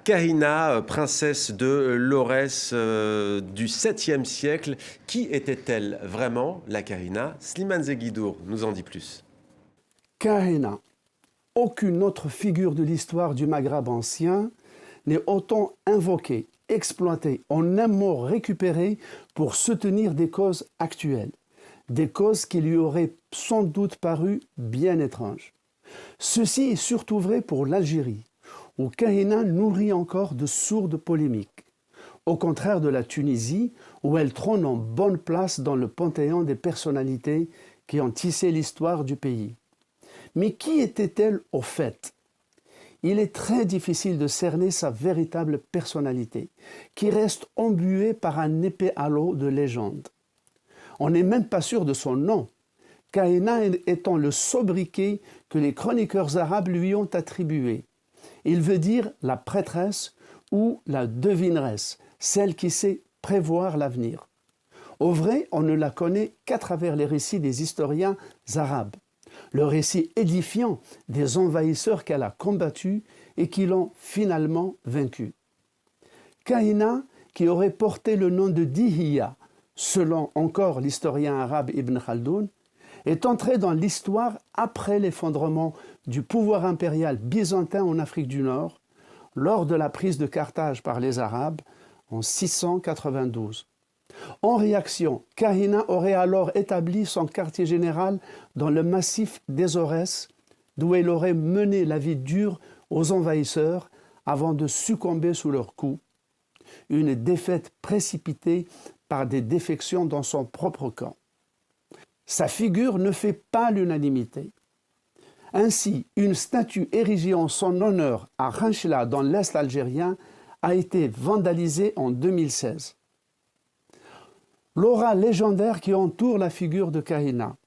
Kahina, princesse de Lorès du 7e siècle. Qui était-elle vraiment, la Kahina? Slimane Zeguidour nous en dit plus. Kahina, aucune autre figure de l'histoire du Maghreb ancien n'est autant invoquée, exploitée, en un mot récupérée pour soutenir des causes actuelles, des causes qui lui auraient sans doute paru bien étranges. Ceci est surtout vrai pour l'Algérie, où Kahina nourrit encore de sourdes polémiques, au contraire de la Tunisie, où elle trône en bonne place dans le panthéon des personnalités qui ont tissé l'histoire du pays. Mais qui était-elle au fait? Il est très difficile de cerner sa véritable personnalité, qui reste embuée par un épais halo de légende. On n'est même pas sûr de son nom, Kahina étant le sobriquet que les chroniqueurs arabes lui ont attribué. Il veut dire la prêtresse ou la devineresse, celle qui sait prévoir l'avenir. Au vrai, on ne la connaît qu'à travers les récits des historiens arabes, le récit édifiant des envahisseurs qu'elle a combattus et qui l'ont finalement vaincue. Kahina, qui aurait porté le nom de Dihiya, selon encore l'historien arabe Ibn Khaldoun, est entrée dans l'histoire après l'effondrement du pouvoir impérial byzantin en Afrique du Nord, lors de la prise de Carthage par les Arabes en 692. En réaction, Kahina aurait alors établi son quartier général dans le massif des Aurès, d'où elle aurait mené la vie dure aux envahisseurs avant de succomber sous leurs coups. Une défaite précipitée par des défections dans son propre camp. Sa figure ne fait pas l'unanimité. Ainsi, une statue érigée en son honneur à Khanchla dans l'Est algérien a été vandalisée en 2016. L'aura légendaire qui entoure la figure de Kahina,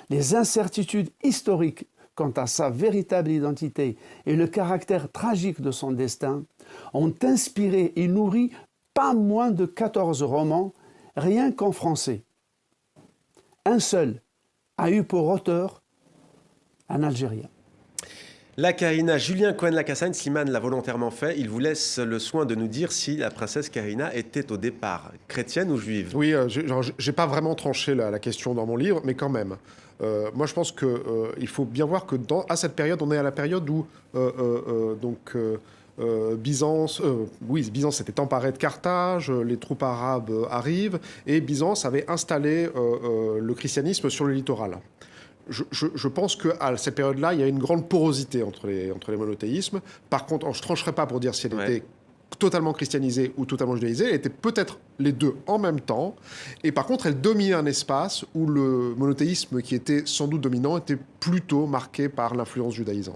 les incertitudes historiques quant à sa véritable identité et le caractère tragique de son destin ont inspiré et nourri pas moins de 14 romans, rien qu'en français. Un seul a eu pour auteur un Algérien. La Kahina, Julien Cohen-Lacassagne, Slimane l'a volontairement fait. Il vous laisse le soin de nous dire si la princesse Kahina était au départ chrétienne ou juive. Oui, j'ai pas vraiment tranché la question dans mon livre, mais quand même. Moi, je pense qu'il faut bien voir que à cette période, on est à la période où Byzance s'était emparé de Carthage, les troupes arabes arrivent, et Byzance avait installé le christianisme sur le littoral. Je pense qu'à cette période-là, il y a une grande porosité entre les monothéismes. Par contre, je ne trancherai pas pour dire si elle était totalement christianisée ou totalement judaïsée. Elle était peut-être les deux en même temps. Et par contre, elle dominait un espace où le monothéisme qui était sans doute dominant était plutôt marqué par l'influence judaïsante.